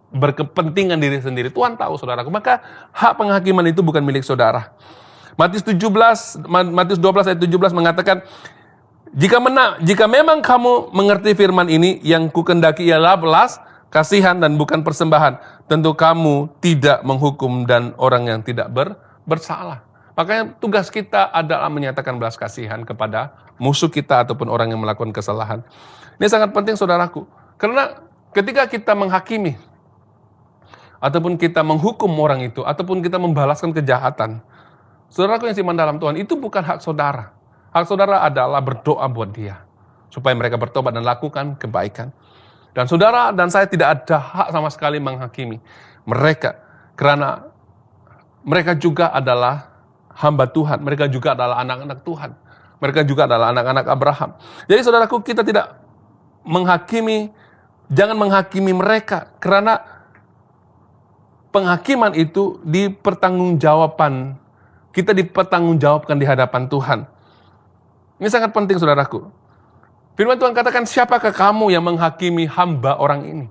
berkepentingan diri sendiri. Tuhan tahu, saudaraku. Maka hak penghakiman itu bukan milik saudara. Matius 12 ayat 17 mengatakan, jika memang kamu mengerti firman ini, yang kukendaki ialah belas kasihan dan bukan persembahan, tentu kamu tidak menghukum dan orang yang tidak bersalah. Makanya tugas kita adalah menyatakan belas kasihan kepada musuh kita ataupun orang yang melakukan kesalahan. Ini sangat penting, saudaraku. Karena ketika kita menghakimi ataupun kita menghukum orang itu, ataupun kita membalaskan kejahatan, saudaraku yang seiman dalam Tuhan, itu bukan hak saudara. Hak saudara adalah berdoa buat dia. supaya mereka bertobat dan lakukan kebaikan. Dan saudara dan saya tidak ada hak sama sekali menghakimi mereka, karena mereka juga adalah hamba Tuhan, mereka juga adalah anak-anak Tuhan, mereka juga adalah anak-anak Abraham. Jadi saudaraku, kita tidak menghakimi, jangan menghakimi mereka, karena penghakiman itu dipertanggungjawabkan, kita dipertanggungjawabkan di hadapan Tuhan. Ini sangat penting saudaraku. Firman Tuhan katakan, siapakah kamu yang menghakimi hamba orang ini?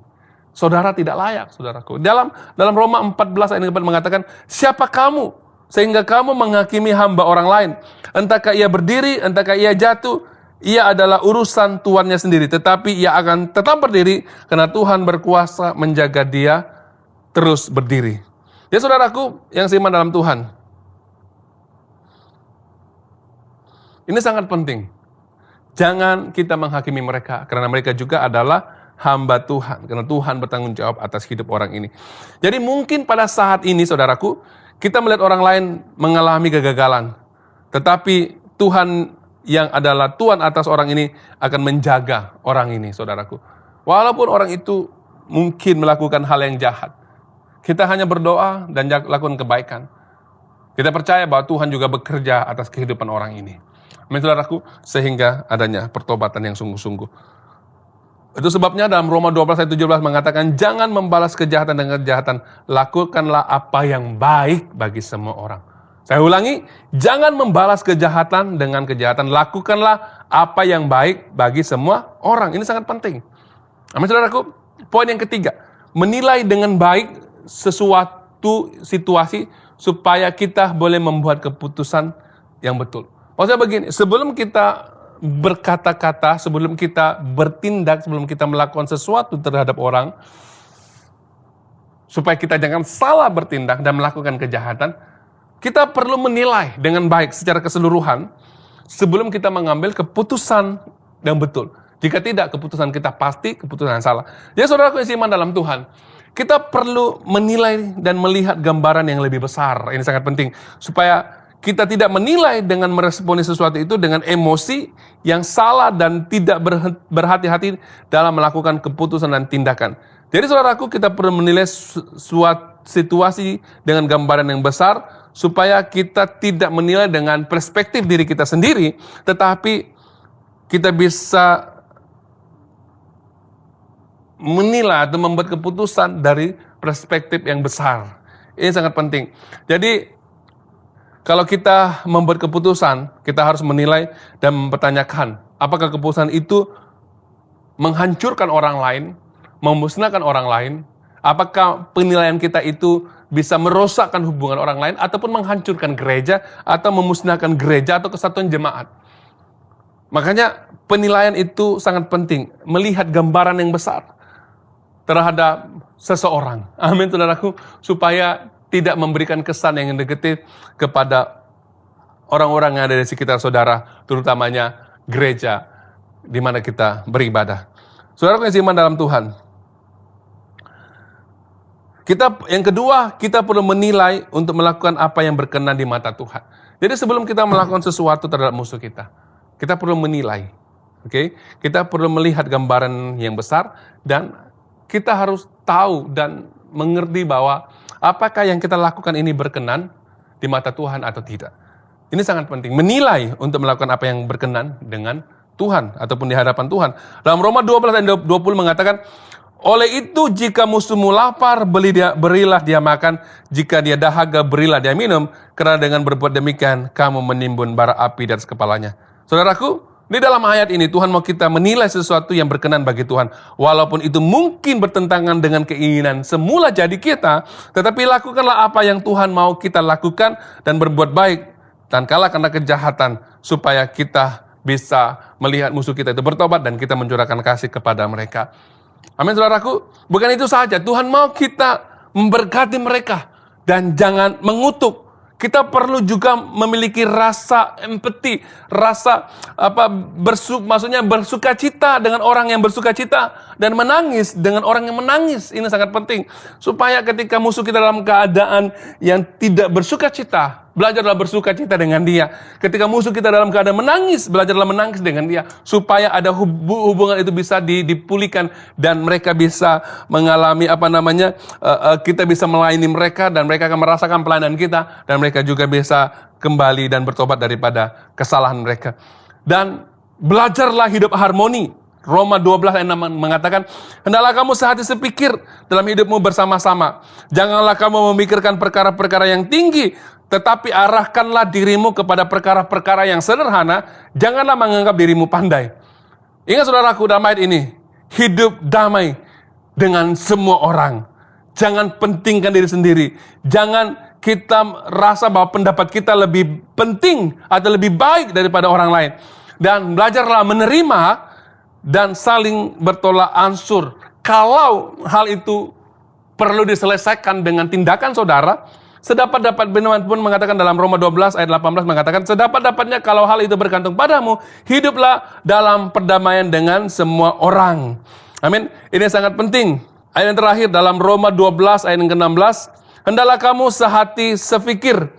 Saudara tidak layak, saudaraku. Dalam Roma 14 ayat 4 mengatakan, siapa kamu sehingga kamu menghakimi hamba orang lain? Entahkah ia berdiri, entahkah ia jatuh, ia adalah urusan tuannya sendiri. Tetapi ia akan tetap berdiri karena Tuhan berkuasa menjaga dia terus berdiri. Ya saudaraku yang seiman dalam Tuhan, ini sangat penting. Jangan kita menghakimi mereka, karena mereka juga adalah hamba Tuhan. Karena Tuhan bertanggung jawab atas hidup orang ini. Jadi mungkin pada saat ini, saudaraku, kita melihat orang lain mengalami kegagalan. Tetapi Tuhan yang adalah Tuhan atas orang ini akan menjaga orang ini, saudaraku. Walaupun orang itu mungkin melakukan hal yang jahat, kita hanya berdoa dan lakukan kebaikan. Kita percaya bahwa Tuhan juga bekerja atas kehidupan orang ini. Amin, saudaraku, sehingga adanya pertobatan yang sungguh-sungguh. Itu sebabnya dalam Roma 12 ayat 17 mengatakan, jangan membalas kejahatan dengan kejahatan, lakukanlah apa yang baik bagi semua orang. Saya ulangi, jangan membalas kejahatan dengan kejahatan, lakukanlah apa yang baik bagi semua orang. Ini sangat penting. Amin, saudaraku. Poin yang ketiga, menilai dengan baik sesuatu situasi supaya kita boleh membuat keputusan yang betul. Maksudnya begini, sebelum kita berkata-kata, sebelum kita bertindak, sebelum kita melakukan sesuatu terhadap orang, supaya kita jangan salah bertindak dan melakukan kejahatan, kita perlu menilai dengan baik secara keseluruhan sebelum kita mengambil keputusan yang betul. Jika tidak, keputusan kita pasti keputusan yang salah. Jadi saudaraku yang seiman dalam Tuhan, kita perlu menilai dan melihat gambaran yang lebih besar. Ini sangat penting, supaya kita tidak menilai dengan meresponi sesuatu itu dengan emosi yang salah dan tidak berhati-hati dalam melakukan keputusan dan tindakan. Jadi saudaraku, kita perlu menilai suatu situasi dengan gambaran yang besar, supaya kita tidak menilai dengan perspektif diri kita sendiri, tetapi kita bisa menilai atau membuat keputusan dari perspektif yang besar. Ini sangat penting. Jadi kalau kita membuat keputusan, kita harus menilai dan mempertanyakan apakah keputusan itu menghancurkan orang lain, memusnahkan orang lain, apakah penilaian kita itu bisa merosakkan hubungan orang lain, ataupun menghancurkan gereja, atau memusnahkan gereja atau kesatuan jemaat. Makanya penilaian itu sangat penting, melihat gambaran yang besar terhadap seseorang. Amin, saudaraku, supaya tidak memberikan kesan yang negatif kepada orang-orang yang ada di sekitar saudara, terutamanya gereja di mana kita beribadah. Saudara yang seiman dalam Tuhan, yang kedua, kita perlu menilai untuk melakukan apa yang berkenan di mata Tuhan. Jadi sebelum kita melakukan sesuatu terhadap musuh kita perlu menilai. Oke? Kita perlu melihat gambaran yang besar, dan kita harus tahu dan mengerti bahwa apakah yang kita lakukan ini berkenan di mata Tuhan atau tidak. Ini sangat penting, menilai untuk melakukan apa yang berkenan dengan Tuhan ataupun di hadapan Tuhan. Dalam Roma 12 ayat 20 mengatakan, oleh itu jika musuhmu lapar, berilah dia makan, jika dia dahaga, berilah dia minum, karena dengan berbuat demikian kamu menimbun bara api di atas kepalanya. Saudaraku, di dalam ayat ini Tuhan mau kita menilai sesuatu yang berkenan bagi Tuhan. Walaupun itu mungkin bertentangan dengan keinginan semula jadi kita, tetapi lakukanlah apa yang Tuhan mau kita lakukan dan berbuat baik, dan kalah karena kejahatan, supaya kita bisa melihat musuh kita itu bertobat dan kita mencurahkan kasih kepada mereka. Amin, saudaraku. Bukan itu saja, Tuhan mau kita memberkati mereka dan jangan mengutuk. Kita perlu juga memiliki rasa empati, rasa maksudnya bersuka cita dengan orang yang bersuka cita, dan menangis dengan orang yang menangis. Ini sangat penting. Supaya ketika musuh kita dalam keadaan yang tidak bersuka cita, belajarlah bersuka cita dengan dia. Ketika musuh kita dalam keadaan menangis, belajarlah menangis dengan dia. Supaya ada hubungan itu bisa dipulihkan dan mereka bisa mengalami kita bisa melayani mereka dan mereka akan merasakan pelayanan kita dan mereka juga bisa kembali dan bertobat daripada kesalahan mereka. Dan belajarlah hidup harmoni. Roma 12 ayat 6 mengatakan, hendaklah kamu sehati sepikir dalam hidupmu bersama-sama. Janganlah kamu memikirkan perkara-perkara yang tinggi, tetapi arahkanlah dirimu kepada perkara-perkara yang sederhana. Janganlah menganggap dirimu pandai. Ingat saudaraku, damai ini, hidup damai dengan semua orang. Jangan pentingkan diri sendiri. Jangan kita rasa bahwa pendapat kita lebih penting atau lebih baik daripada orang lain. Dan belajarlah menerima dan saling bertolak ansur. Kalau hal itu perlu diselesaikan dengan tindakan saudara, sedapat-dapat firman pun mengatakan dalam Roma 12 ayat 18 mengatakan, sedapat-dapatnya kalau hal itu bergantung padamu, hiduplah dalam perdamaian dengan semua orang. Amin. Ini sangat penting. Ayat yang terakhir dalam Roma 12 ayat yang ke-16, hendaklah kamu sehati sepikir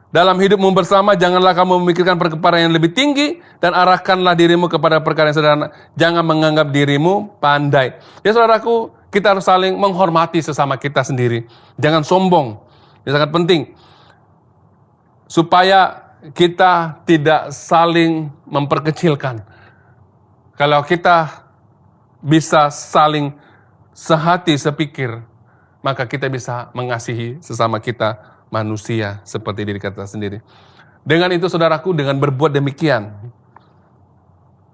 dalam hidupmu bersama, janganlah kamu memikirkan perkara yang lebih tinggi dan arahkanlah dirimu kepada perkara yang sederhana. Jangan menganggap dirimu pandai. Ya saudaraku, kita harus saling menghormati sesama kita sendiri. Jangan sombong. Ini sangat penting. Supaya kita tidak saling memperkecilkan. Kalau kita bisa saling sehati sepikir, maka kita bisa mengasihi sesama kita manusia seperti diri kita sendiri. Dengan itu saudaraku, dengan berbuat demikian,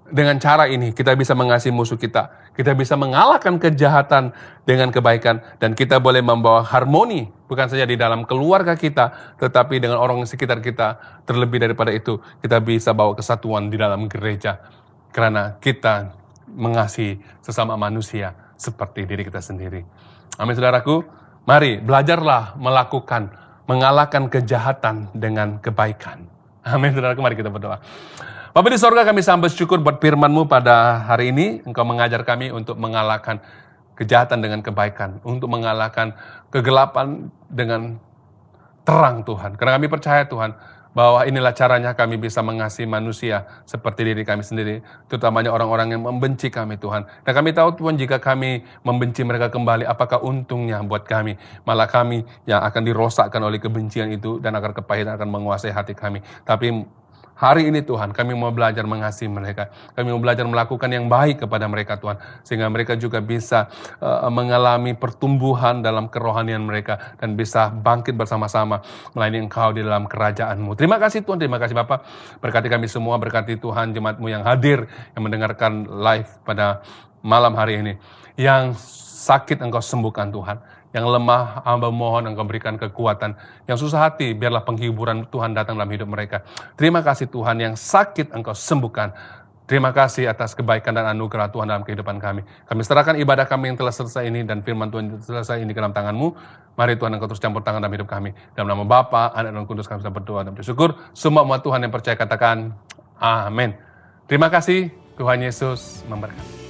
dengan cara ini kita bisa mengasihi musuh kita. Kita bisa mengalahkan kejahatan dengan kebaikan dan kita boleh membawa harmoni bukan saja di dalam keluarga kita, tetapi dengan orang di sekitar kita. Terlebih daripada itu, kita bisa bawa kesatuan di dalam gereja karena kita mengasihi sesama manusia seperti diri kita sendiri. Amin saudaraku. Mari belajarlah mengalahkan kejahatan dengan kebaikan. Amin saudaraku, mari kita berdoa. Bapa di sorga, kami sambut syukur buat firman-Mu pada hari ini. Engkau mengajar kami untuk mengalahkan kejahatan dengan kebaikan. Untuk mengalahkan kegelapan dengan terang Tuhan. Karena kami percaya Tuhan, bahwa inilah caranya kami bisa mengasihi manusia seperti diri kami sendiri. Terutamanya orang-orang yang membenci kami Tuhan. Dan kami tahu Tuhan, jika kami membenci mereka kembali, apakah untungnya buat kami? Malah kami yang akan dirosakkan oleh kebencian itu dan akar kepahitan akan menguasai hati kami. Tapi hari ini Tuhan, kami mau belajar mengasihi mereka. Kami mau belajar melakukan yang baik kepada mereka Tuhan. Sehingga mereka juga bisa mengalami pertumbuhan dalam kerohanian mereka. Dan bisa bangkit bersama-sama melayani Engkau di dalam kerajaan-Mu. Terima kasih Tuhan, terima kasih Bapak. Berkati kami semua, berkati Tuhan jemaat-Mu yang hadir, yang mendengarkan live pada malam hari ini. Yang sakit Engkau sembuhkan Tuhan. Yang lemah, hamba mohon Engkau berikan kekuatan. Yang susah hati, biarlah penghiburan Tuhan datang dalam hidup mereka. Terima kasih Tuhan, yang sakit Engkau sembuhkan. Terima kasih atas kebaikan dan anugerah Tuhan dalam kehidupan kami. Kami serahkan ibadah kami yang telah selesai ini dan firman Tuhan yang selesai ini ke dalam tangan-Mu. Mari Tuhan Engkau terus campur tangan dalam hidup kami. Dalam nama Bapa, Anak dan Kudus kami sudah berdoa dan bersyukur. Semua umat Tuhan yang percaya katakan, amin. Terima kasih, Tuhan Yesus memberkati.